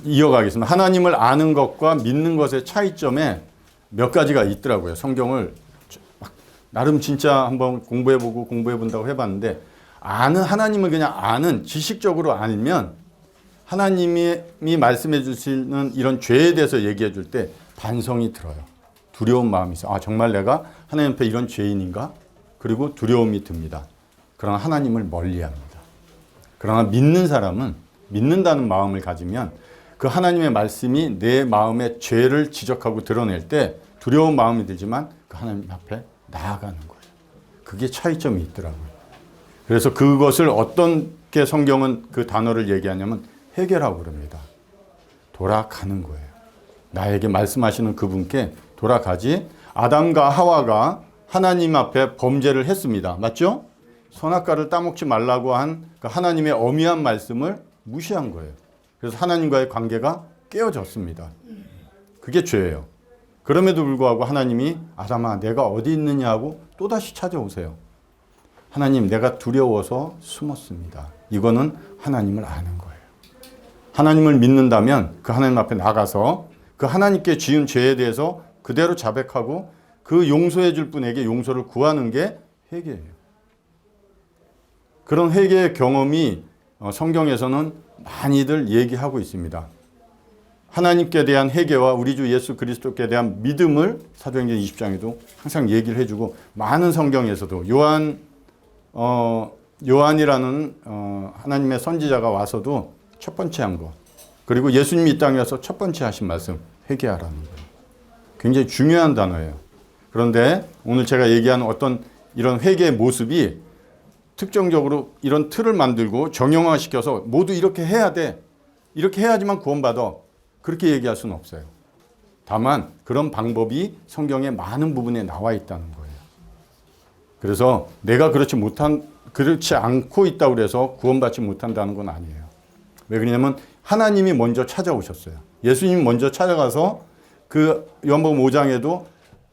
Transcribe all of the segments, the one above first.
이어가겠습니다. 하나님을 아는 것과 믿는 것의 차이점에 몇 가지가 있더라고요. 성경을 막 나름 진짜 한번 공부해본다고 해봤는데, 하나님을 그냥 아는, 지식적으로 알면 하나님이 말씀해 주시는 이런 죄에 대해서 얘기해 줄 때 반성이 들어요. 두려운 마음이 있어요. 정말 내가 하나님 앞에 이런 죄인인가? 그리고 두려움이 듭니다. 그러나 하나님을 멀리합니다. 그러나 믿는 사람은, 믿는다는 마음을 가지면 그 하나님의 말씀이 내 마음의 죄를 지적하고 드러낼 때 두려운 마음이 들지만 그 하나님 앞에 나아가는 거예요. 그게 차이점이 있더라고요. 그래서 그것을 어떻게 성경은 그 단어를 얘기하냐면 회개라고 그럽니다. 돌아가는 거예요. 나에게 말씀하시는 그분께 돌아가지. 아담과 하와가 하나님 앞에 범죄를 했습니다. 맞죠? 선악과를 따먹지 말라고 한 그 하나님의 엄의한 말씀을 무시한 거예요. 그래서 하나님과의 관계가 깨어졌습니다. 그게 죄예요. 그럼에도 불구하고 하나님이 아담아 내가 어디 있느냐 하고 또다시 찾아오세요. 하나님 내가 두려워서 숨었습니다. 이거는 하나님을 아는 거예요. 하나님을 믿는다면 그 하나님 앞에 나가서 그 하나님께 지은 죄에 대해서 그대로 자백하고 그 용서해 줄 분에게 용서를 구하는 게 회개예요. 그런 회개의 경험이 성경에서는 많이들 얘기하고 있습니다. 하나님께 대한 회개와 우리 주 예수 그리스도께 대한 믿음을 사도행전 20장에도 항상 얘기를 해주고, 많은 성경에서도 요한이라는 하나님의 선지자가 와서도 첫 번째 한 거, 그리고 예수님이 이 땅에 와서 첫 번째 하신 말씀, 회개하라는 거예요. 굉장히 중요한 단어예요. 그런데 오늘 제가 얘기하는 어떤 이런 회개의 모습이 특정적으로 이런 틀을 만들고 정형화시켜서 모두 이렇게 해야 돼, 이렇게 해야지만 구원받아, 그렇게 얘기할 수는 없어요. 다만 그런 방법이 성경의 많은 부분에 나와 있다는 거예요. 그래서 내가 그렇지 않고 있다고 해서 구원받지 못한다는 건 아니에요. 왜 그러냐면 하나님이 먼저 찾아오셨어요. 예수님이 먼저 찾아가서 그 요한복음 5장에도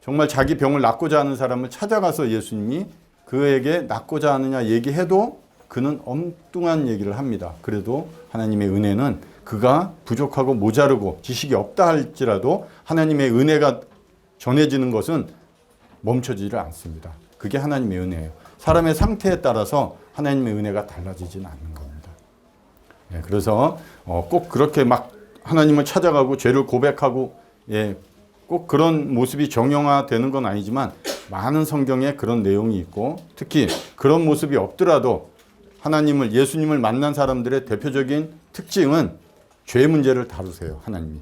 정말 자기 병을 낫고자 하는 사람을 찾아가서 예수님이 그에게 낫고자 하느냐 얘기해도 그는 엉뚱한 얘기를 합니다. 그래도 하나님의 은혜는 그가 부족하고 모자르고 지식이 없다 할지라도 하나님의 은혜가 전해지는 것은 멈춰지질 않습니다. 그게 하나님의 은혜예요. 사람의 상태에 따라서 하나님의 은혜가 달라지지는 않는 겁니다. 그래서 꼭 그렇게 막 하나님을 찾아가고 죄를 고백하고 꼭 그런 모습이 정형화되는 건 아니지만 많은 성경에 그런 내용이 있고, 특히 그런 모습이 없더라도 하나님을, 예수님을 만난 사람들의 대표적인 특징은 죄 문제를 다루세요. 하나님이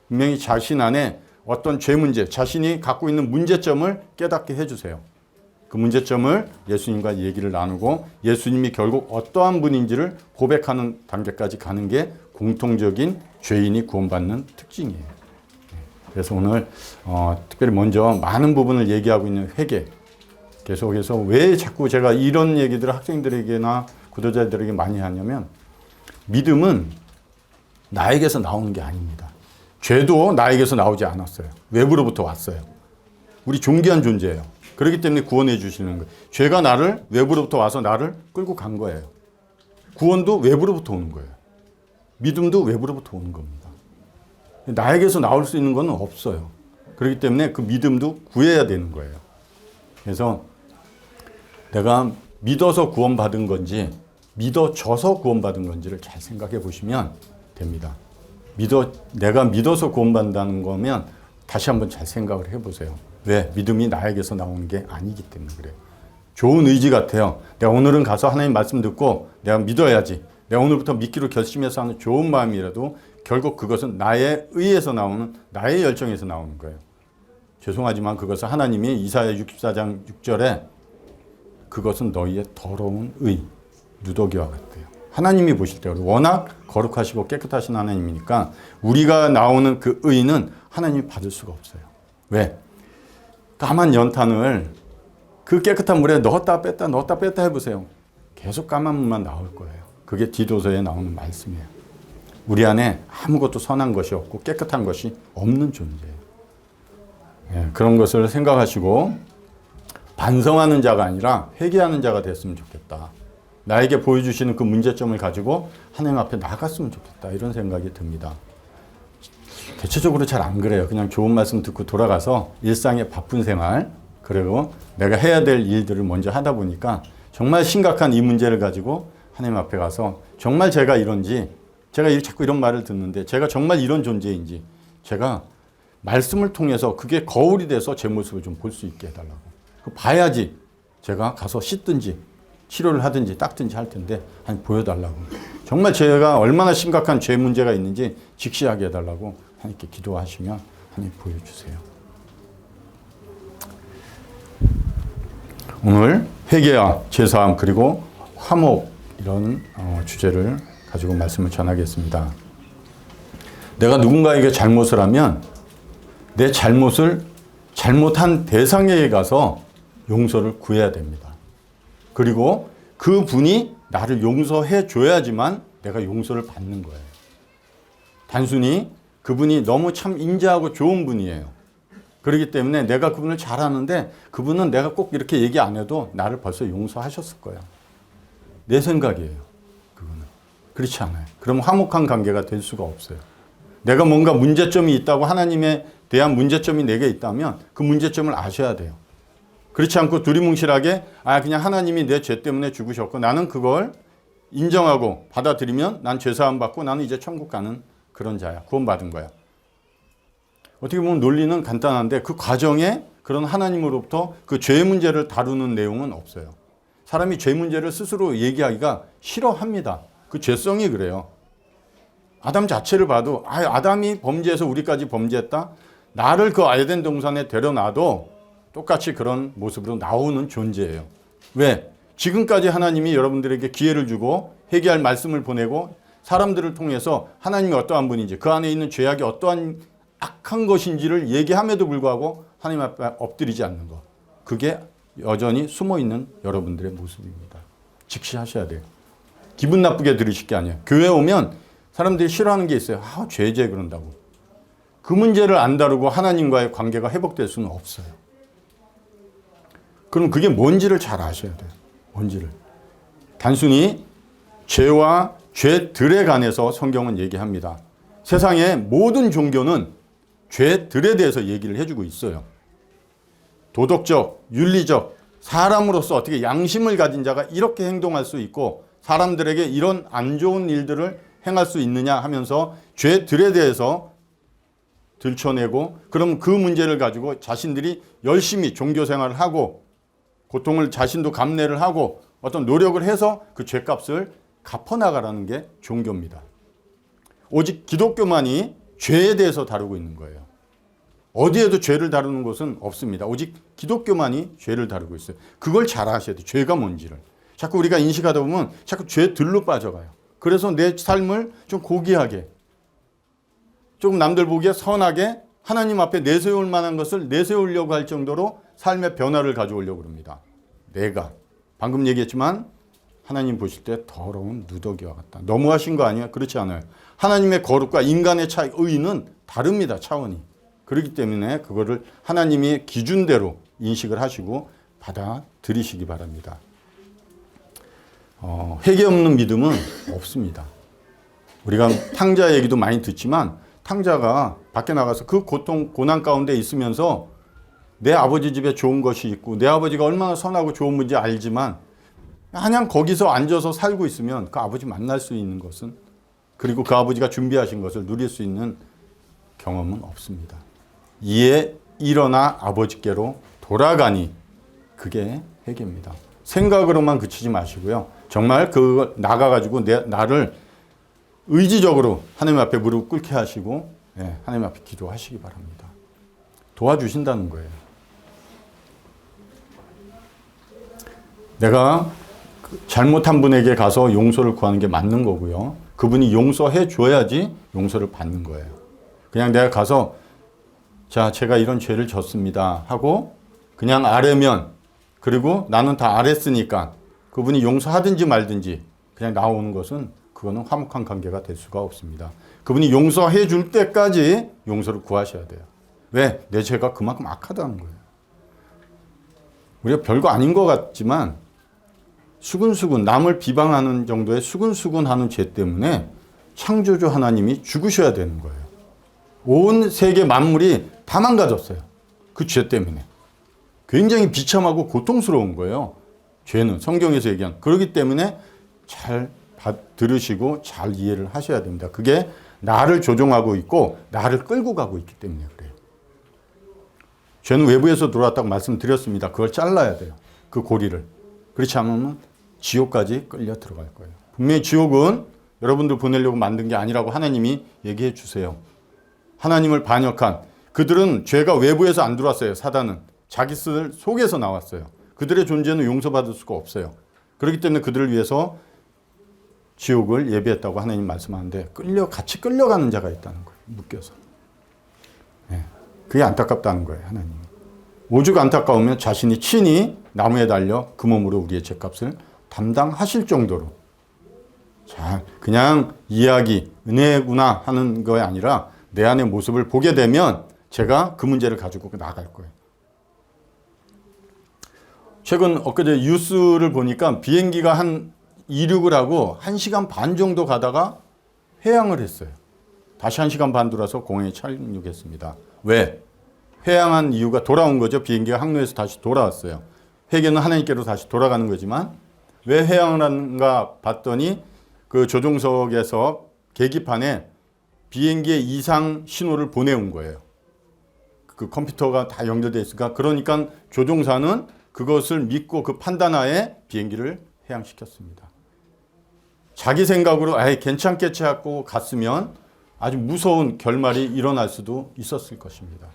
분명히 자신 안에 어떤 죄 문제, 자신이 갖고 있는 문제점을 깨닫게 해주세요. 그 문제점을 예수님과 얘기를 나누고 예수님이 결국 어떠한 분인지를 고백하는 단계까지 가는 게 공통적인 죄인이 구원받는 특징이에요. 그래서 오늘 특별히 먼저 많은 부분을 얘기하고 있는 회개, 계속해서 왜 자꾸 제가 이런 얘기들을 학생들에게나 구도자들에게 많이 하냐면, 믿음은 나에게서 나오는 게 아닙니다. 죄도 나에게서 나오지 않았어요. 외부로부터 왔어요. 우리 존귀한 존재예요. 그렇기 때문에 구원해 주시는 거예요. 죄가 나를 외부로부터 와서 나를 끌고 간 거예요. 구원도 외부로부터 오는 거예요. 믿음도 외부로부터 오는 겁니다. 나에게서 나올 수 있는 건 없어요. 그렇기 때문에 그 믿음도 구해야 되는 거예요. 그래서 내가 믿어서 구원받은 건지 믿어져서 구원받은 건지를 잘 생각해 보시면 됩니다. 내가 믿어서 구원받는다는 거면 다시 한번 잘 생각을 해보세요. 왜? 믿음이 나에게서 나오는 게 아니기 때문에 그래요. 좋은 의지 같아요. 내가 오늘은 가서 하나님 말씀 듣고 내가 믿어야지. 내가 오늘부터 믿기로 결심해서 하는 좋은 마음이라도 결국 그것은 나의 의에서 나오는, 나의 열정에서 나오는 거예요. 죄송하지만 그것은 하나님이 이사야 64장 6절에 그것은 너희의 더러운 의, 누더기와 같대요. 하나님이 보실 때 워낙 거룩하시고 깨끗하신 하나님이니까 우리가 나오는 그 의는 하나님이 받을 수가 없어요. 왜? 까만 연탄을 그 깨끗한 물에 넣었다 뺐다 해보세요. 계속 까만 물만 나올 거예요. 그게 디도서에 나오는 말씀이에요. 우리 안에 아무것도 선한 것이 없고 깨끗한 것이 없는 존재예요. 그런 것을 생각하시고 반성하는 자가 아니라 회개하는 자가 됐으면 좋겠다. 나에게 보여주시는 그 문제점을 가지고 하나님 앞에 나갔으면 좋겠다. 이런 생각이 듭니다. 대체적으로 잘 안 그래요. 그냥 좋은 말씀 듣고 돌아가서 일상의 바쁜 생활, 그리고 내가 해야 될 일들을 먼저 하다 보니까 정말 심각한 이 문제를 가지고 하나님 앞에 가서 정말 제가 이런지, 제가 자꾸 이런 말을 듣는데 제가 정말 이런 존재인지 제가 말씀을 통해서 그게 거울이 돼서 제 모습을 좀 볼 수 있게 해달라고. 봐야지 제가 가서 씻든지 치료를 하든지 닦든지 할 텐데 아니 보여달라고. 정말 제가 얼마나 심각한 죄 문제가 있는지 직시하게 해달라고 하나님께 기도하시면 하나님 보여주세요. 오늘 회개와 죄사함 그리고 화목 이런 주제를 가지고 말씀을 전하겠습니다. 내가 누군가에게 잘못을 하면 내 잘못을 잘못한 대상에게 가서 용서를 구해야 됩니다. 그리고 그 분이 나를 용서해 줘야지만 내가 용서를 받는 거예요. 단순히 그분이 너무 참 인자하고 좋은 분이에요. 그렇기 때문에 내가 그분을 잘 아는데 그분은 내가 꼭 이렇게 얘기 안 해도 나를 벌써 용서하셨을 거야. 내 생각이에요. 그거는. 그렇지 않아요. 그럼 화목한 관계가 될 수가 없어요. 내가 뭔가 문제점이 있다고 하나님에 대한 문제점이 내게 있다면 그 문제점을 아셔야 돼요. 그렇지 않고 두리뭉실하게 그냥 하나님이 내 죄 때문에 죽으셨고 나는 그걸 인정하고 받아들이면 난 죄사함 받고 나는 이제 천국 가는 그런 자야. 구원받은 거야. 어떻게 보면 논리는 간단한데 그 과정에 그런 하나님으로부터 그 죄 문제를 다루는 내용은 없어요. 사람이 죄 문제를 스스로 얘기하기가 싫어합니다. 그 죄성이 그래요. 아담 자체를 봐도 아담이 범죄해서 우리까지 범죄했다. 나를 그 에덴 동산에 데려놔도 똑같이 그런 모습으로 나오는 존재예요. 왜? 지금까지 하나님이 여러분들에게 기회를 주고 회개할 말씀을 보내고 사람들을 통해서 하나님이 어떠한 분인지 그 안에 있는 죄악이 어떠한 악한 것인지를 얘기함에도 불구하고 하나님 앞에 엎드리지 않는 것. 그게 여전히 숨어있는 여러분들의 모습입니다. 직시하셔야 돼요. 기분 나쁘게 들으실 게 아니에요. 교회 오면 사람들이 싫어하는 게 있어요. 죄 그런다고. 그 문제를 안 다루고 하나님과의 관계가 회복될 수는 없어요. 그럼 그게 뭔지를 잘 아셔야 돼요. 뭔지를. 단순히 죄와 죄들에 관해서 성경은 얘기합니다. 세상의 모든 종교는 죄들에 대해서 얘기를 해주고 있어요. 도덕적, 윤리적, 사람으로서 어떻게 양심을 가진 자가 이렇게 행동할 수 있고 사람들에게 이런 안 좋은 일들을 행할 수 있느냐 하면서 죄들에 대해서 들춰내고 그럼 그 문제를 가지고 자신들이 열심히 종교 생활을 하고 고통을 자신도 감내를 하고 어떤 노력을 해서 그 죄값을 갚아나가라는 게 종교입니다. 오직 기독교만이 죄에 대해서 다루고 있는 거예요. 어디에도 죄를 다루는 곳은 없습니다. 오직 기독교만이 죄를 다루고 있어요. 그걸 잘 아셔야 돼요. 죄가 뭔지를. 자꾸 우리가 인식하다 보면 자꾸 죄들로 빠져가요. 그래서 내 삶을 좀 고귀하게, 조금 남들 보기에 선하게 하나님 앞에 내세울 만한 것을 내세우려고 할 정도로 삶의 변화를 가져오려고 합니다. 내가 방금 얘기했지만 하나님 보실 때 더러운 누더기와 같다. 너무하신 거 아니에요? 그렇지 않아요. 하나님의 거룩과 인간의 차이, 의는 다릅니다. 차원이. 그렇기 때문에 그거를 하나님의 기준대로 인식을 하시고 받아들이시기 바랍니다. 회개 없는 믿음은 없습니다. 우리가 탕자 얘기도 많이 듣지만 탕자가 밖에 나가서 그 고통, 고난 가운데 있으면서 내 아버지 집에 좋은 것이 있고 내 아버지가 얼마나 선하고 좋은 분인지 알지만 그냥 거기서 앉아서 살고 있으면 그 아버지 만날 수 있는 것은 그리고 그 아버지가 준비하신 것을 누릴 수 있는 경험은 없습니다. 이에 일어나 아버지께로 돌아가니 그게 회개입니다. 생각으로만 그치지 마시고요. 정말 그걸 나가가지고 나를 의지적으로 하나님 앞에 무릎 꿇게 하시고 하나님 앞에 기도하시기 바랍니다. 도와주신다는 거예요. 내가 잘못한 분에게 가서 용서를 구하는 게 맞는 거고요. 그분이 용서해 줘야지 용서를 받는 거예요. 그냥 내가 가서 자, 제가 이런 죄를 졌습니다 하고 그냥 아뢰면 그리고 나는 다 아랬으니까 그분이 용서하든지 말든지 그냥 나오는 것은 그거는 화목한 관계가 될 수가 없습니다. 그분이 용서해 줄 때까지 용서를 구하셔야 돼요. 왜? 내 죄가 그만큼 악하다는 거예요. 우리가 별거 아닌 것 같지만 수근수근 남을 비방하는 정도의 수근수근하는 죄 때문에 창조주 하나님이 죽으셔야 되는 거예요. 온 세계 만물이 다 망가졌어요. 그 죄 때문에. 굉장히 비참하고 고통스러운 거예요. 죄는 성경에서 얘기한. 그렇기 때문에 잘 들으시고 잘 이해를 하셔야 됩니다. 그게 나를 조종하고 있고 나를 끌고 가고 있기 때문에 그래요. 죄는 외부에서 들어왔다고 말씀드렸습니다. 그걸 잘라야 돼요. 그 고리를. 그렇지 않으면 지옥까지 끌려 들어갈 거예요. 분명히 지옥은 여러분들 보내려고 만든 게 아니라고 하나님이 얘기해 주세요. 하나님을 반역한 그들은 죄가 외부에서 안 들어왔어요. 사단은. 자기 속에서 나왔어요. 그들의 존재는 용서받을 수가 없어요. 그렇기 때문에 그들을 위해서 지옥을 예비했다고 하나님 말씀하는데 같이 끌려가는 자가 있다는 거예요. 묶여서. 네. 그게 안타깝다는 거예요. 하나님. 오죽 안타까우면 자신이 친히 나무에 달려 그 몸으로 우리의 죄값을 담당하실 정도로. 자, 그냥 이야기, 은혜구나 하는 거 아니라 내 안의 모습을 보게 되면 제가 그 문제를 가지고 나갈 거예요. 최근 엊그제 뉴스를 보니까 비행기가 이륙을 하고 1시간 반 정도 가다가 회항을 했어요. 다시 1시간 반 돌아서 공항에 착륙했습니다. 왜? 회항한 이유가 돌아온 거죠. 비행기가 항로에서 다시 돌아왔어요. 회개는 하나님께로 다시 돌아가는 거지만 왜 회항을 한가 봤더니 그 조종석에서 계기판에 비행기의 이상 신호를 보내온 거예요. 그 컴퓨터가 다 연결되어 있으니까 그러니까 조종사는 그것을 믿고 그 판단하에 비행기를 회항시켰습니다. 자기 생각으로 아예 괜찮겠지 하고 갔으면 아주 무서운 결말이 일어날 수도 있었을 것입니다.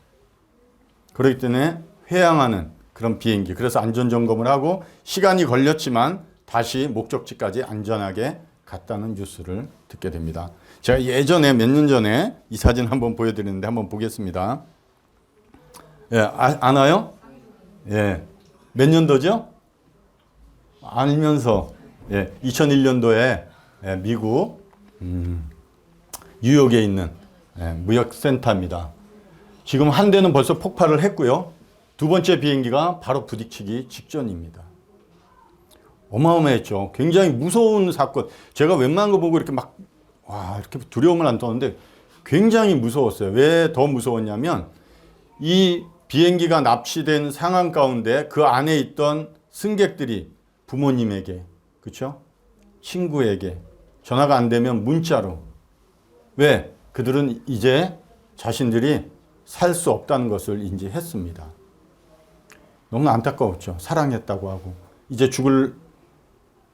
그렇기 때문에 회항하는 그런 비행기, 그래서 안전점검을 하고 시간이 걸렸지만 다시 목적지까지 안전하게 갔다는 뉴스를 듣게 됩니다. 제가 예전에 몇 년 전에 이 사진 한번 보여드리는데 한번 보겠습니다. 예, 아나요? 예. 몇 년도죠? 알면서 2001년도에 미국 뉴욕에 있는 무역센터입니다. 지금 한 대는 벌써 폭발을 했고요. 두 번째 비행기가 바로 부딪히기 직전입니다. 어마어마했죠. 굉장히 무서운 사건. 제가 웬만한 거 보고 이렇게 이렇게 두려움을 안 떠는데 굉장히 무서웠어요. 왜 더 무서웠냐면 이 비행기가 납치된 상황 가운데 그 안에 있던 승객들이 부모님에게, 그렇죠? 친구에게 전화가 안 되면 문자로. 왜? 그들은 이제 자신들이 살 수 없다는 것을 인지했습니다. 너무 안타까웠죠. 사랑했다고 하고 이제 죽을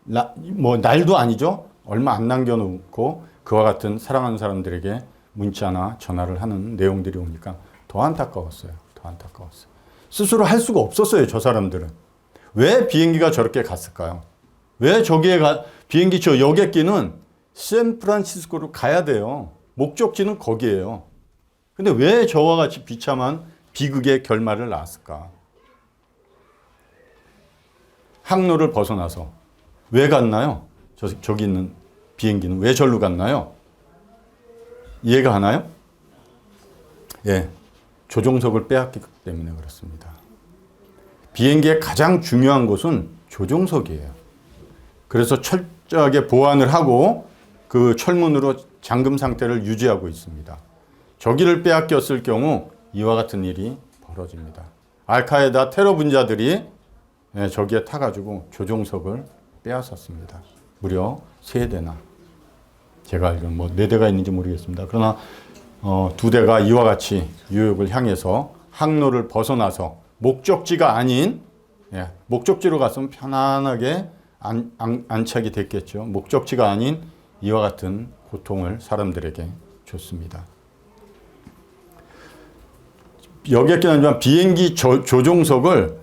날도 아니죠. 얼마 안 남겨놓고 그와 같은 사랑하는 사람들에게 문자나 전화를 하는 내용들이 오니까 더 안타까웠어요. 더 안타까웠어요. 스스로 할 수가 없었어요. 저 사람들은. 왜 비행기가 저렇게 갔을까요? 왜 비행기 저 여객기는 샌프란시스코로 가야 돼요. 목적지는 거기예요. 근데 왜 저와 같이 비참한 비극의 결말을 낳았을까? 항로를 벗어나서 왜 갔나요? 저기 있는 비행기는 왜 절로 갔나요? 이해가 가나요? 예, 조종석을 빼앗기기 때문에 그렇습니다. 비행기의 가장 중요한 곳은 조종석이에요. 그래서 철저하게 보안을 하고 그 철문으로 잠금 상태를 유지하고 있습니다. 저기를 빼앗겼을 경우 이와 같은 일이 벌어집니다. 알카에다 테러 분자들이 저기에 타가지고 조종석을 빼앗았습니다. 무려 3대나. 제가 알기로는 4대가 있는지 모르겠습니다. 그러나 2대가 이와 같이 뉴욕을 향해서 항로를 벗어나서 목적지가 아닌, 목적지로 갔으면 편안하게 안착이 됐겠죠. 목적지가 아닌 이와 같은 고통을 사람들에게 줬습니다. 여객기는 아니지만 비행기 조종석을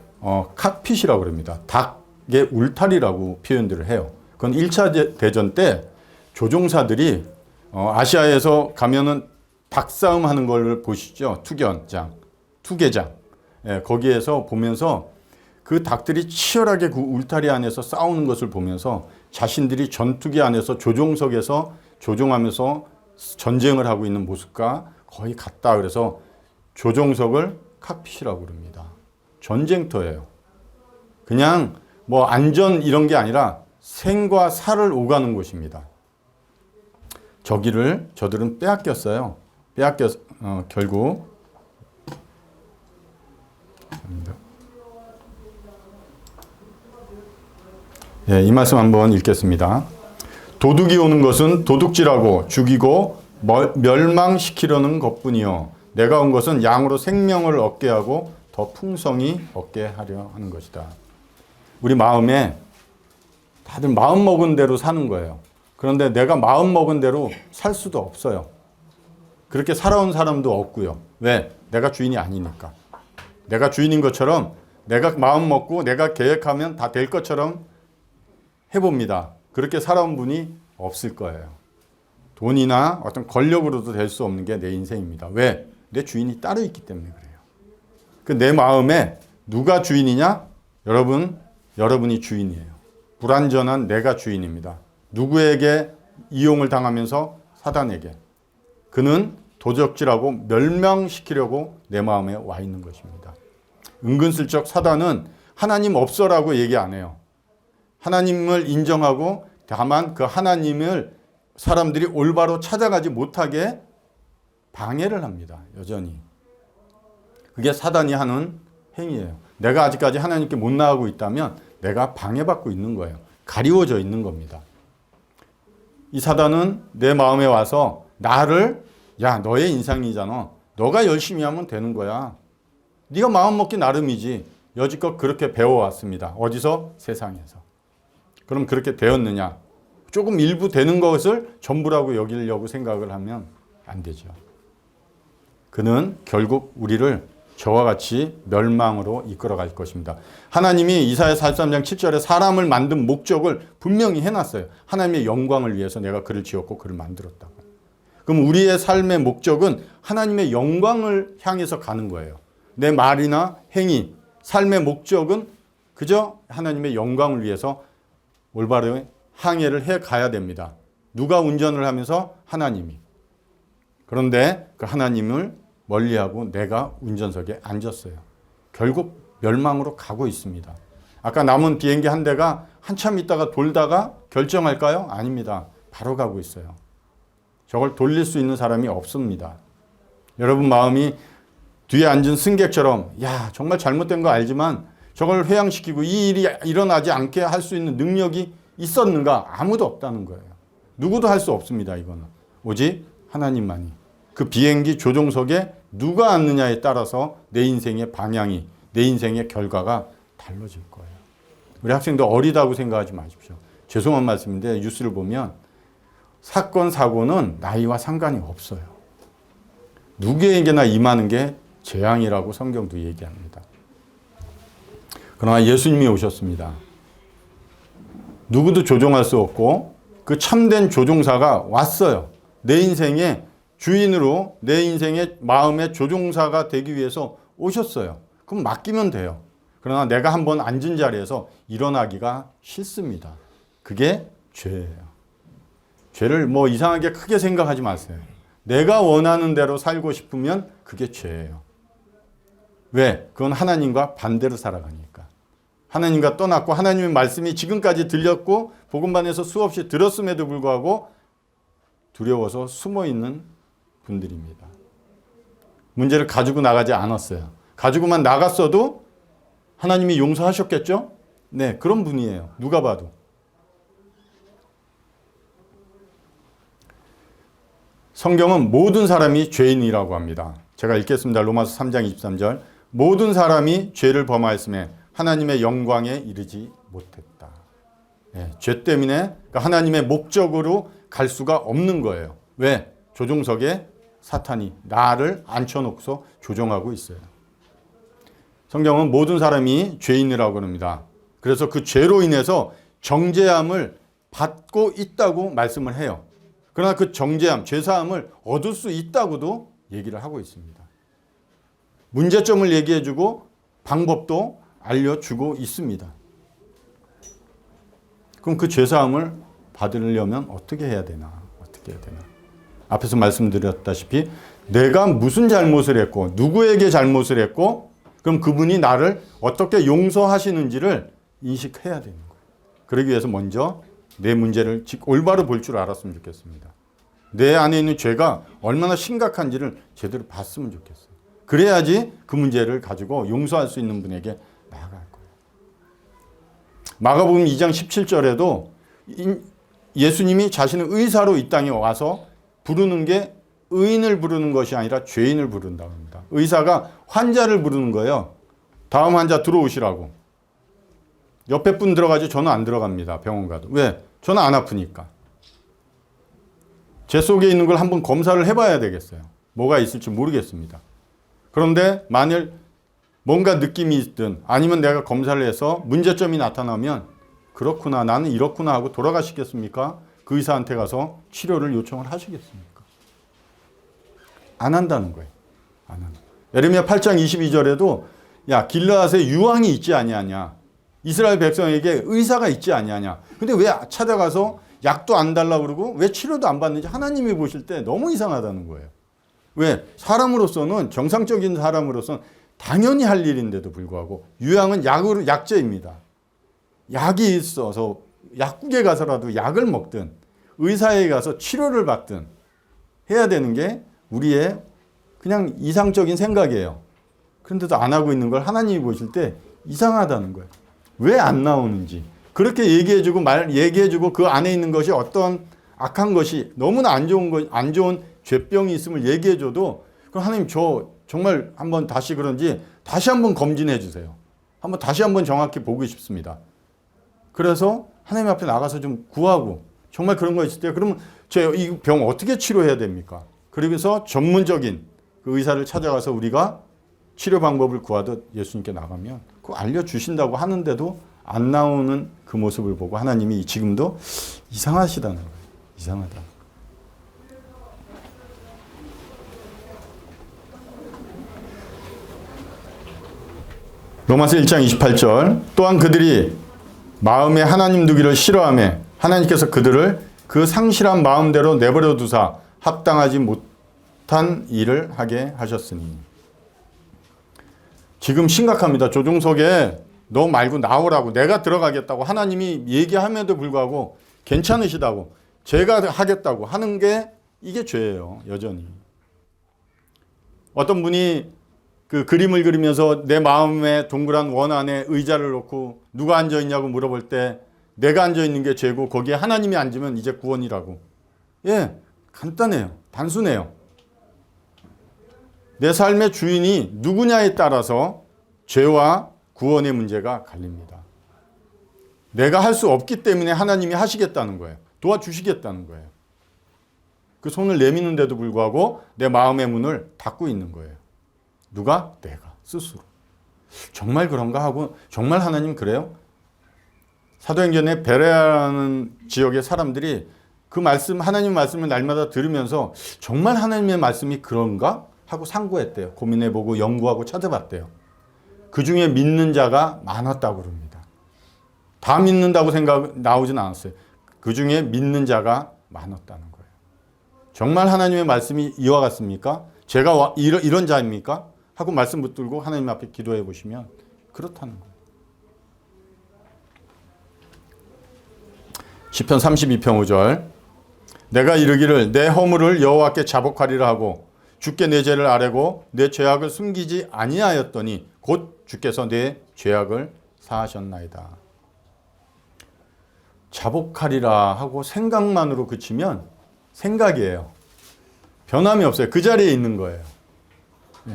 칵핏이라고 그럽니다. 닭의 울타리라고 표현들을 해요. 그건 1차 대전 때 조종사들이 아시아에서 가면은 닭싸움 하는 걸 보시죠. 투개장. 거기에서 보면서 그 닭들이 치열하게 그 울타리 안에서 싸우는 것을 보면서 자신들이 전투기 안에서 조종석에서 조종하면서 전쟁을 하고 있는 모습과 거의 같다. 그래서 조종석을 칵핏이라고 그럽니다. 전쟁터예요. 그냥 안전 이런 게 아니라 생과 살을 오가는 곳입니다. 저들은 빼앗겼어요. 빼앗겨 결국 예, 이 말씀 한번 읽겠습니다. 도둑이 오는 것은 도둑질하고 죽이고 멸망시키려는 것뿐이요 내가 온 것은 양으로 생명을 얻게 하고 더 풍성히 얻게 하려 하는 것이다. 우리 마음에 다들 마음 먹은 대로 사는 거예요. 그런데 내가 마음 먹은 대로 살 수도 없어요. 그렇게 살아온 사람도 없고요. 왜? 내가 주인이 아니니까. 내가 주인인 것처럼 내가 마음 먹고 내가 계획하면 다 될 것처럼 해봅니다. 그렇게 살아온 분이 없을 거예요. 돈이나 어떤 권력으로도 될 수 없는 게 내 인생입니다. 왜? 내 주인이 따로 있기 때문에 그래요. 그 내 마음에 누가 주인이냐? 여러분이 주인이에요. 불완전한 내가 주인입니다. 누구에게 이용을 당하면서 사단에게. 그는 도적질하고 멸망시키려고 내 마음에 와 있는 것입니다. 은근슬쩍 사단은 하나님 없어라고 얘기 안 해요. 하나님을 인정하고 다만 그 하나님을 사람들이 올바로 찾아가지 못하게 방해를 합니다. 여전히. 그게 사단이 하는 행위예요. 내가 아직까지 하나님께 못 나가고 있다면 내가 방해받고 있는 거예요. 가리워져 있는 겁니다. 이 사단은 내 마음에 와서 나를 야 너의 인생이잖아. 너가 열심히 하면 되는 거야. 네가 마음 먹기 나름이지. 여지껏 그렇게 배워왔습니다. 어디서? 세상에서. 그럼 그렇게 되었느냐? 조금 일부 되는 것을 전부라고 여기려고 생각을 하면 안 되죠. 그는 결국 우리를 저와 같이 멸망으로 이끌어갈 것입니다. 하나님이 이사야 43장 7절에 사람을 만든 목적을 분명히 해놨어요. 하나님의 영광을 위해서 내가 그를 지었고 그를 만들었다고. 그럼 우리의 삶의 목적은 하나님의 영광을 향해서 가는 거예요. 내 말이나 행위, 삶의 목적은 그저 하나님의 영광을 위해서 올바른 항해를 해 가야 됩니다. 누가 운전을 하면서? 하나님이. 그런데 그 하나님을 멀리하고 내가 운전석에 앉았어요. 결국 멸망으로 가고 있습니다. 아까 남은 비행기 한 대가 한참 있다가 돌다가 결정할까요? 아닙니다. 바로 가고 있어요. 저걸 돌릴 수 있는 사람이 없습니다. 여러분 마음이 뒤에 앉은 승객처럼 야 정말 잘못된 거 알지만 저걸 회양시키고 이 일이 일어나지 않게 할 수 있는 능력이 있었는가? 아무도 없다는 거예요. 누구도 할 수 없습니다. 이거는. 오직 하나님만이. 그 비행기 조종석에 누가 앉느냐에 따라서 내 인생의 방향이, 내 인생의 결과가 달라질 거예요. 우리 학생들 어리다고 생각하지 마십시오. 죄송한 말씀인데 뉴스를 보면 사건, 사고는 나이와 상관이 없어요. 누구에게나 임하는 게 재앙이라고 성경도 얘기합니다. 그러나 예수님이 오셨습니다. 누구도 조종할 수 없고 그 참된 조종사가 왔어요. 내 인생의 주인으로 내 인생의 마음의 조종사가 되기 위해서 오셨어요. 그럼 맡기면 돼요. 그러나 내가 한번 앉은 자리에서 일어나기가 싫습니다. 그게 죄예요. 죄를 뭐 이상하게 크게 생각하지 마세요. 내가 원하는 대로 살고 싶으면 그게 죄예요. 왜? 그건 하나님과 반대로 살아가니까. 하나님과 떠났고 하나님의 말씀이 지금까지 들렸고 복음반에서 수없이 들었음에도 불구하고 두려워서 숨어있는 분들입니다. 문제를 가지고 나가지 않았어요. 가지고만 나갔어도 하나님이 용서하셨겠죠? 네, 그런 분이에요. 누가 봐도. 성경은 모든 사람이 죄인이라고 합니다. 제가 읽겠습니다. 로마서 3장 23절. 모든 사람이 죄를 범하였음에 하나님의 영광에 이르지 못했다. 네, 죄 때문에 그러니까 하나님의 목적으로 갈 수가 없는 거예요. 왜? 조종석에 사탄이 나를 앉혀놓고서 조종하고 있어요. 성경은 모든 사람이 죄인이라고 합니다. 그래서 그 죄로 인해서 정죄함을 받고 있다고 말씀을 해요. 그러나 그 정죄함, 죄사함을 얻을 수 있다고도 얘기를 하고 있습니다. 문제점을 얘기해주고 방법도 알려주고 있습니다. 그럼 그 죄사함을 받으려면 어떻게 해야 되나? 어떻게 해야 되나? 앞에서 말씀드렸다시피 내가 무슨 잘못을 했고 누구에게 잘못을 했고 그럼 그분이 나를 어떻게 용서하시는지를 인식해야 되는 거예요. 그러기 위해서 먼저 내 문제를 올바로 볼 줄 알았으면 좋겠습니다. 내 안에 있는 죄가 얼마나 심각한지를 제대로 봤으면 좋겠어요. 그래야지 그 문제를 가지고 용서할 수 있는 분에게 나아갈 거예요. 마가복음 2장 17절에도 예수님이 자신의 의사로 이 땅에 와서 부르는 게 의인을 부르는 것이 아니라 죄인을 부른다고 합니다. 의사가 환자를 부르는 거예요. 다음 환자 들어오시라고. 옆에 분 들어가지 저는 안 들어갑니다. 병원 가도. 왜? 저는 안 아프니까. 제 속에 있는 걸 한번 검사를 해봐야 되겠어요. 뭐가 있을지 모르겠습니다. 그런데 만일 뭔가 느낌이 있든 아니면 내가 검사를 해서 문제점이 나타나면 그렇구나, 나는 이렇구나 하고 돌아가시겠습니까? 그 의사한테 가서 치료를 요청을 하시겠습니까? 안 한다는 거예요. 안 한다. 예레미야 8장 22절에도 야, 길르앗에 유황이 있지 아니하냐. 이스라엘 백성에게 의사가 있지 아니하냐. 근데 왜 찾아가서 약도 안 달라고 그러고 왜 치료도 안 받는지 하나님이 보실 때 너무 이상하다는 거예요. 왜? 사람으로서는, 정상적인 사람으로서는 당연히 할 일인데도 불구하고 유황은 약제입니다. 약이 있어서 약국에 가서라도 약을 먹든 의사에 가서 치료를 받든 해야 되는 게 우리의 그냥 이상적인 생각이에요. 그런데도 안 하고 있는 걸 하나님이 보실 때 이상하다는 거예요. 왜 안 나오는지. 그렇게 얘기해주고 그 안에 있는 것이 어떤 악한 것이 너무나 안 좋은 죄병이 있음을 얘기해줘도 그럼 하나님 저 정말 한번 다시 그런지 다시 한번 검진해 주세요. 다시 한번 정확히 보고 싶습니다. 그래서 하나님 앞에 나가서 좀 구하고 정말 그런 거 있을 때 그러면 저 이 병 어떻게 치료해야 됩니까? 그러면서 전문적인 그 의사를 찾아가서 우리가 치료 방법을 구하듯 예수님께 나가면 그거 알려주신다고 하는데도 안 나오는 그 모습을 보고 하나님이 지금도 이상하시다는 거예요. 이상하다. 로마서 1장 28절 또한 그들이 마음에 하나님 두기를 싫어하며 하나님께서 그들을 그 상실한 마음대로 내버려 두사 합당하지 못한 일을 하게 하셨으니. 지금 심각합니다. 조종석에 너 말고 나오라고 내가 들어가겠다고 하나님이 얘기함에도 불구하고 괜찮으시다고 제가 하겠다고 하는 게 이게 죄예요. 여전히. 어떤 분이 그 그림을 그리면서 내 마음에 동그란 원 안에 의자를 놓고 누가 앉아있냐고 물어볼 때 내가 앉아있는 게 죄고 거기에 하나님이 앉으면 이제 구원이라고. 예, 간단해요. 단순해요. 내 삶의 주인이 누구냐에 따라서 죄와 구원의 문제가 갈립니다. 내가 할 수 없기 때문에 하나님이 하시겠다는 거예요. 도와주시겠다는 거예요. 그 손을 내미는데도 불구하고 내 마음의 문을 닫고 있는 거예요. 누가? 내가 스스로. 정말 그런가 하고 정말 하나님 그래요? 사도행전에 베레아라는 지역의 사람들이 그 말씀, 하나님 말씀을 날마다 들으면서 정말 하나님의 말씀이 그런가? 하고 상고했대요. 고민해보고 연구하고 찾아봤대요. 그 중에 믿는 자가 많았다고 그럽니다. 다 믿는다고 나오진 않았어요. 그 중에 믿는 자가 많았다는 거예요. 정말 하나님의 말씀이 이와 같습니까? 제가 이런 자입니까? 하고 말씀 붙들고 하나님 앞에 기도해 보시면 그렇다는 거예요. 시편 32편 5절 내가 이르기를 내 허물을 여호와께 자복하리라 하고 주께 내 죄를 아뢰고 내 죄악을 숨기지 아니하였더니 곧 주께서 내 죄악을 사하셨나이다. 자복하리라 하고 생각만으로 그치면 생각이에요. 변함이 없어요. 그 자리에 있는 거예요. 네.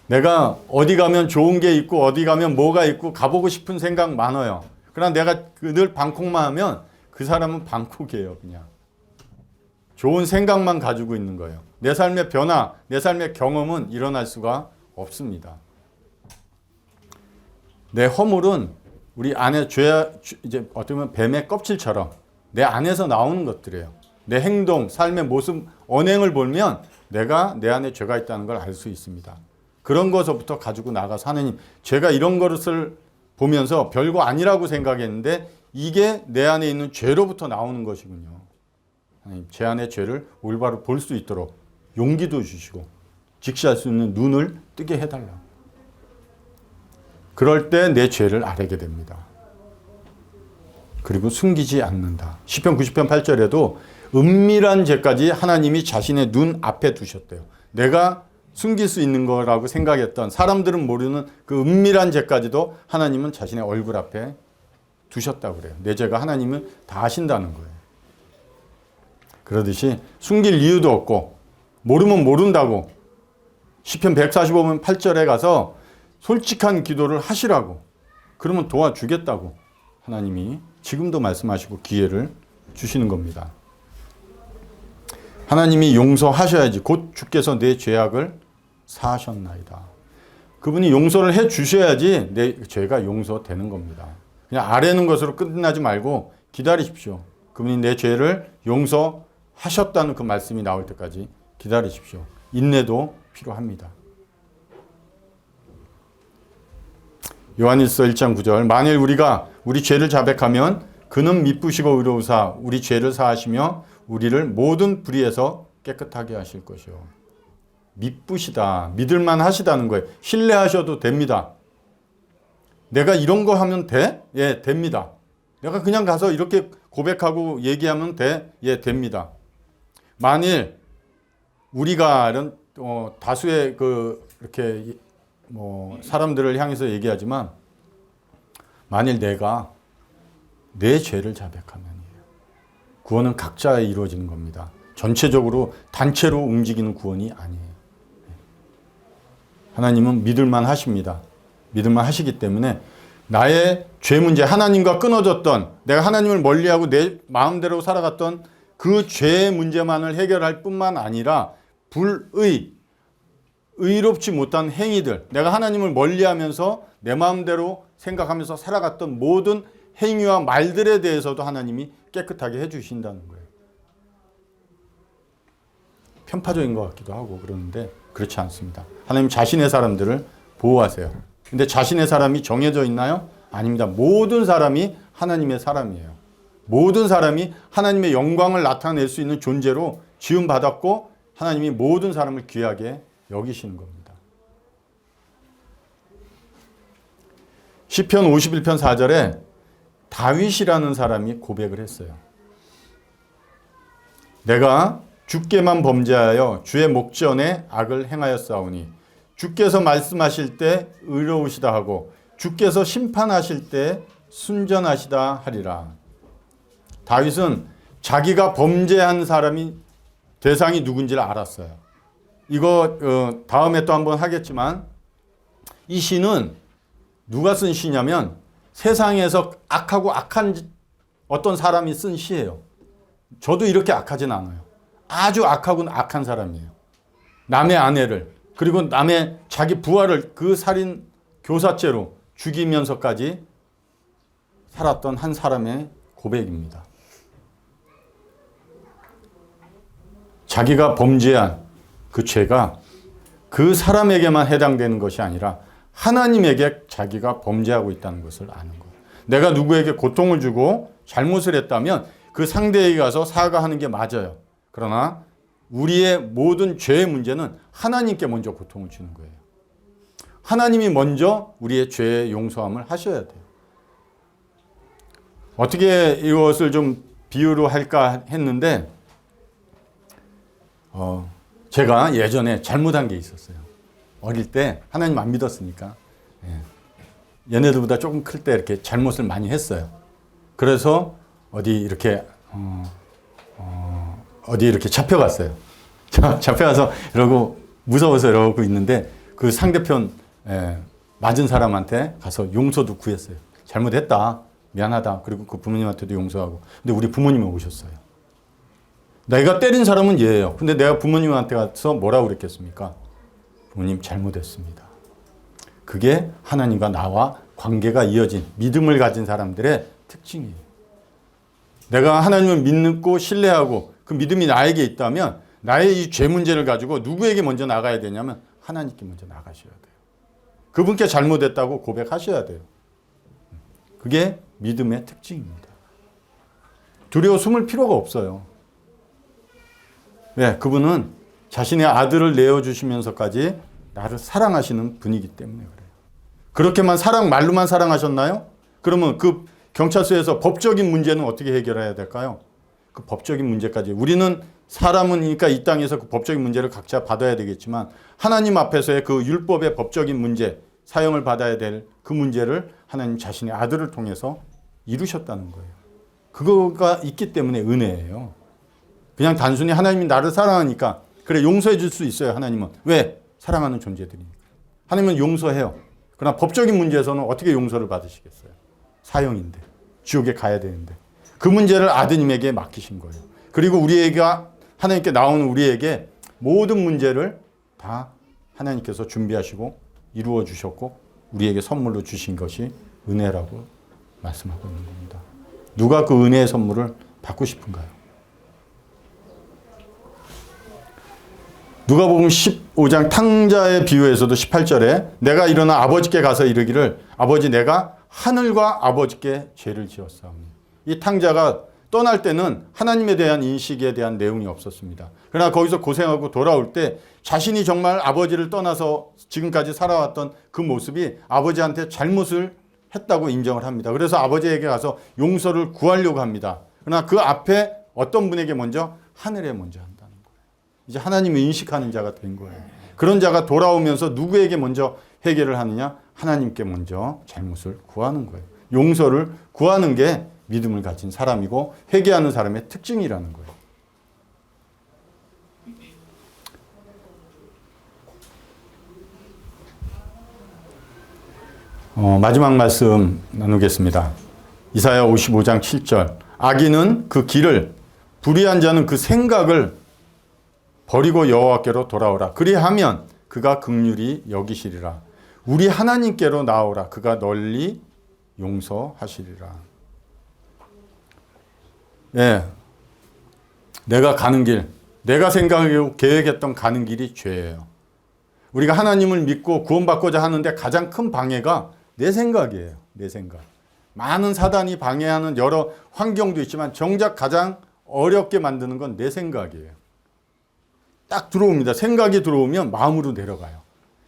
내가 어디 가면 좋은 게 있고 어디 가면 뭐가 있고 가보고 싶은 생각 많아요. 그러나 내가 늘 방콕만 하면 그 사람은 방콕이에요. 그냥 좋은 생각만 가지고 있는 거예요. 내 삶의 변화, 내 삶의 경험은 일어날 수가 없습니다. 내 허물은 우리 안에 이제 어떻게 보면 뱀의 껍질처럼 내 안에서 나오는 것들이에요. 내 행동, 삶의 모습, 언행을 보면 내가 내 안에 죄가 있다는 걸 알 수 있습니다. 그런 것부터 가지고 나가서 하나님, 제가 이런 것을 보면서 별거 아니라고 생각했는데 이게 내 안에 있는 죄로부터 나오는 것이군요. 하나님, 제 안의 죄를 올바로 볼 수 있도록 용기도 주시고 직시할 수 있는 눈을 뜨게 해달라. 그럴 때 내 죄를 아뢰게 됩니다. 그리고 숨기지 않는다. 시편 90편 8절에도 은밀한 죄까지 하나님이 자신의 눈 앞에 두셨대요. 내가 숨길 수 있는 거라고 생각했던, 사람들은 모르는 그 은밀한 죄까지도 하나님은 자신의 얼굴 앞에 두셨다고 그래요. 내 죄가 하나님은 다 아신다는 거예요. 그러듯이 숨길 이유도 없고 모르면 모른다고 시편 145편 8절에 가서 솔직한 기도를 하시라고, 그러면 도와주겠다고 하나님이 지금도 말씀하시고 기회를 주시는 겁니다. 하나님이 용서하셔야지 곧 주께서 내 죄악을 사하셨나이다. 그분이 용서를 해 주셔야지 내 죄가 용서되는 겁니다. 그냥 아뢰는 것으로 끝나지 말고 기다리십시오. 그분이 내 죄를 용서하셨다는 그 말씀이 나올 때까지 기다리십시오. 인내도 필요합니다. 요한일서 1장 9절, 만일 우리가 우리 죄를 자백하면 그는 미쁘시고 의로우사 우리 죄를 사하시며 우리를 모든 불의에서 깨끗하게 하실 것이요. 미쁘시다, 믿을만 하시다는 거예요. 신뢰하셔도 됩니다. 내가 이런 거 하면 돼? 예, 됩니다. 내가 그냥 가서 이렇게 고백하고 얘기하면 돼? 예, 됩니다. 만일 우리가 이런 다수의 이렇게 사람들을 향해서 얘기하지만, 만일 내가 내 죄를 자백하면이에요. 구원은 각자에 이루어지는 겁니다. 전체적으로 단체로 움직이는 구원이 아니에요. 하나님은 믿을만 하십니다. 믿을만 하시기 때문에 나의 죄 문제, 하나님과 끊어졌던, 내가 하나님을 멀리하고 내 마음대로 살아갔던 그 죄 문제만을 해결할 뿐만 아니라 의롭지 못한 행위들, 내가 하나님을 멀리하면서 내 마음대로 생각하면서 살아갔던 모든 행위와 말들에 대해서도 하나님이 깨끗하게 해주신다는 거예요. 편파적인 것 같기도 하고 그러는데 그렇지 않습니다. 하나님 자신의 사람들을 보호하세요. 근데 자신의 사람이 정해져 있나요? 아닙니다. 모든 사람이 하나님의 사람이에요. 모든 사람이 하나님의 영광을 나타낼 수 있는 존재로 지음받았고 하나님이 모든 사람을 귀하게 여기시는 겁니다. 시편 51편 4절에 다윗이라는 사람이 고백을 했어요. 내가 주께만 범죄하여 주의 목전에 악을 행하였사오니 주께서 말씀하실 때 의로우시다 하고 주께서 심판하실 때 순전하시다 하리라. 다윗은 자기가 범죄한 사람이 대상이 누군지를 알았어요. 이거 다음에 또 한번 하겠지만 이 시는 누가 쓴 시냐면 세상에서 악하고 악한 어떤 사람이 쓴 시예요. 저도 이렇게 악하진 않아요. 아주 악하고 악한 사람이에요. 남의 아내를, 그리고 남의 자기 부하를 그 살인 교사죄로 죽이면서까지 살았던 한 사람의 고백입니다. 자기가 범죄한 그 죄가 그 사람에게만 해당되는 것이 아니라 하나님에게 자기가 범죄하고 있다는 것을 아는 거예요. 내가 누구에게 고통을 주고 잘못을 했다면 그 상대에게 가서 사과하는 게 맞아요. 그러나 우리의 모든 죄의 문제는 하나님께 먼저 고통을 주는 거예요. 하나님이 먼저 우리의 죄의 용서함을 하셔야 돼요. 어떻게 이것을 좀 비유로 할까 했는데 제가 예전에 잘못한 게 있었어요. 어릴 때 하나님 안 믿었으니까 얘네들보다 조금 클 때 이렇게 잘못을 많이 했어요. 그래서 어디 이렇게 잡혀갔어요. 잡혀가서 이러고 무서워서 이러고 있는데 그 상대편 맞은 사람한테 가서 용서도 구했어요. 잘못했다, 미안하다. 그리고 그 부모님한테도 용서하고. 근데 우리 부모님이 오셨어요. 내가 때린 사람은 얘예요. 근데 내가 부모님한테 가서 뭐라고 그랬겠습니까? 부모님 잘못했습니다. 그게 하나님과 나와 관계가 이어진 믿음을 가진 사람들의 특징이에요. 내가 하나님을 믿고 신뢰하고 그 믿음이 나에게 있다면 나의 이 죄 문제를 가지고 누구에게 먼저 나가야 되냐면 하나님께 먼저 나가셔야 돼요. 그분께 잘못했다고 고백하셔야 돼요. 그게 믿음의 특징입니다. 두려워 숨을 필요가 없어요. 네, 그분은 자신의 아들을 내어주시면서까지 나를 사랑하시는 분이기 때문에 그래요. 그렇게만 말로만 사랑하셨나요? 그러면 그 경찰서에서 법적인 문제는 어떻게 해결해야 될까요? 그 법적인 문제까지 우리는 사람이니까 이 땅에서 그 법적인 문제를 각자 받아야 되겠지만 하나님 앞에서의 그 율법의 법적인 문제, 사형을 받아야 될 그 문제를 하나님 자신의 아들을 통해서 이루셨다는 거예요. 그거가 있기 때문에 은혜예요. 그냥 단순히 하나님이 나를 사랑하니까 그래 용서해 줄 수 있어요. 하나님은. 왜? 사랑하는 존재들이니까. 하나님은 용서해요. 그러나 법적인 문제에서는 어떻게 용서를 받으시겠어요? 사형인데. 지옥에 가야 되는데. 그 문제를 아드님에게 맡기신 거예요. 그리고 하나님께 나오는 우리에게 모든 문제를 다 하나님께서 준비하시고 이루어 주셨고 우리에게 선물로 주신 것이 은혜라고 말씀하고 있는 겁니다. 누가 그 은혜의 선물을 받고 싶은가요? 누가복음 15장 탕자의 비유에서도 18절에 내가 일어나 아버지께 가서 이르기를 아버지 내가 하늘과 아버지께 죄를 지었사오니 이 탕자가 떠날 때는 하나님에 대한 인식에 대한 내용이 없었습니다. 그러나 거기서 고생하고 돌아올 때 자신이 정말 아버지를 떠나서 지금까지 살아왔던 그 모습이 아버지한테 잘못을 했다고 인정을 합니다. 그래서 아버지에게 가서 용서를 구하려고 합니다. 그러나 그 앞에 어떤 분에게 먼저 하늘에 먼저 한다는 거예요. 이제 하나님을 인식하는 자가 된 거예요. 그런 자가 돌아오면서 누구에게 먼저 회개를 하느냐? 하나님께 먼저 잘못을 구하는 거예요. 용서를 구하는 게 믿음을 가진 사람이고 회개하는 사람의 특징이라는 거예요. 마지막 말씀 나누겠습니다. 이사야 55장 7절 악인은 그 길을 불의한 자는 그 생각을 버리고 여호와께로 돌아오라. 그리하면 그가 긍휼히 여기시리라. 우리 하나님께로 나오라. 그가 널리 용서하시리라. 예, 내가 가는 길, 내가 생각하고 계획했던 가는 길이 죄예요. 우리가 하나님을 믿고 구원받고자 하는데 가장 큰 방해가 내 생각이에요. 내 생각. 많은 사단이 방해하는 여러 환경도 있지만 정작 가장 어렵게 만드는 건 내 생각이에요. 딱 들어옵니다. 생각이 들어오면 마음으로 내려가요.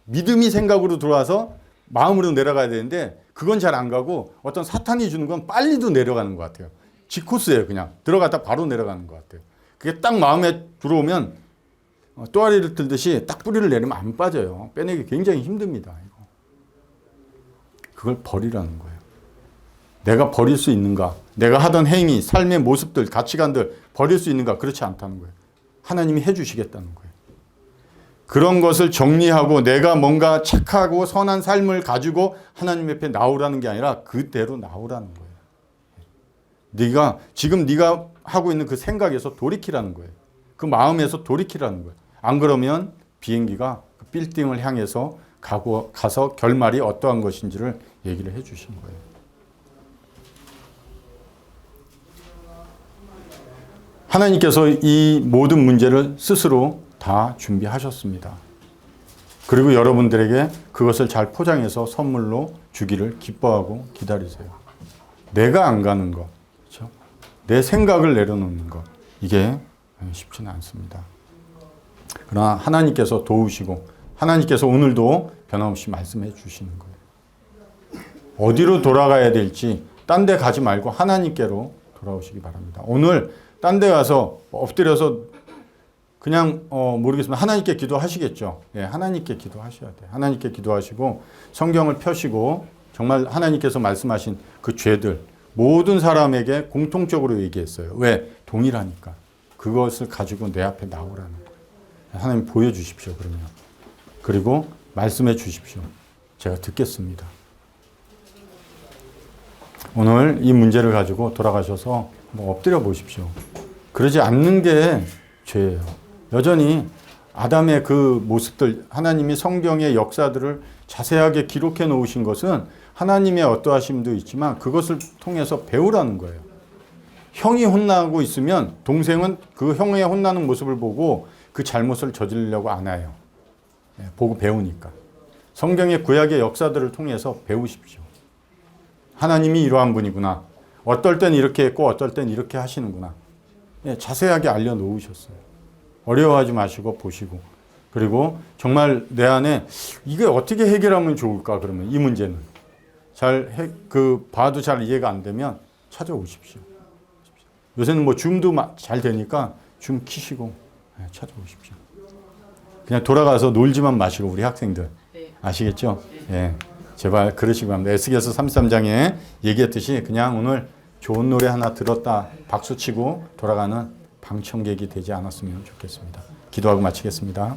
믿음이 생각으로 들어와서 마음으로 내려가야 되는데 그건 잘 안 가고 어떤 사탄이 주는 건 빨리도 내려가는 것 같아요. G코스예요. 그냥 들어갔다 바로 내려가는 것 같아요. 그게 딱 마음에 들어오면 또아리를 들듯이 딱 뿌리를 내리면 안 빠져요. 빼내기 굉장히 힘듭니다. 이거. 그걸 버리라는 거예요. 내가 버릴 수 있는가? 내가 하던 행위, 삶의 모습들, 가치관들 버릴 수 있는가? 그렇지 않다는 거예요. 하나님이 해주시겠다는 거예요. 그런 것을 정리하고 내가 뭔가 착하고 선한 삶을 가지고 하나님 옆에 나오라는 게 아니라 그대로 나오라는 거예요. 지금 네가 하고 있는 그 생각에서 돌이키라는 거예요. 그 마음에서 돌이키라는 거예요. 안 그러면 비행기가 그 빌딩을 향해서 가서 결말이 어떠한 것인지를 얘기를 해 주신 거예요. 하나님께서 이 모든 문제를 스스로 다 준비하셨습니다. 그리고 여러분들에게 그것을 잘 포장해서 선물로 주기를 기뻐하고 기다리세요. 내가 안 가는 것, 그렇죠? 내 생각을 내려놓는 것, 이게 쉽지는 않습니다. 그러나 하나님께서 도우시고 하나님께서 오늘도 변함없이 말씀해 주시는 거예요. 어디로 돌아가야 될지 딴 데 가지 말고 하나님께로 돌아오시기 바랍니다. 오늘 딴 데 가서 엎드려서 그냥 모르겠습니다. 하나님께 기도하시겠죠. 예, 하나님께 기도하셔야 돼요. 하나님께 기도하시고 성경을 펴시고 정말 하나님께서 말씀하신 그 죄들 모든 사람에게 공통적으로 얘기했어요. 왜? 동일하니까. 그것을 가지고 내 앞에 나오라는 거예요. 하나님 보여주십시오. 그러면. 그리고 말씀해 주십시오. 제가 듣겠습니다. 오늘 이 문제를 가지고 돌아가셔서 엎드려 보십시오. 그러지 않는 게 죄예요. 여전히 아담의 그 모습들, 하나님이 성경의 역사들을 자세하게 기록해 놓으신 것은 하나님의 어떠하심도 있지만 그것을 통해서 배우라는 거예요. 형이 혼나고 있으면 동생은 그 형의 혼나는 모습을 보고 그 잘못을 저지르려고 안 해요. 보고 배우니까. 성경의 구약의 역사들을 통해서 배우십시오. 하나님이 이러한 분이구나. 어떨 땐 이렇게 했고 어떨 땐 이렇게 하시는구나. 자세하게 알려놓으셨어요. 어려워하지 마시고 보시고. 그리고 정말 내 안에 이게 어떻게 해결하면 좋을까 그러면 이 문제는. 봐도 잘 이해가 안 되면 찾아오십시오. 요새는 뭐 줌도 잘 되니까 줌 키시고 찾아오십시오. 그냥 돌아가서 놀지만 마시고 우리 학생들. 아시겠죠? 예. 제발 그러시기 바랍니다. 에스겔서 33장에 얘기했듯이 그냥 오늘 좋은 노래 하나 들었다 박수치고 돌아가는 방청객이 되지 않았으면 좋겠습니다. 기도하고 마치겠습니다.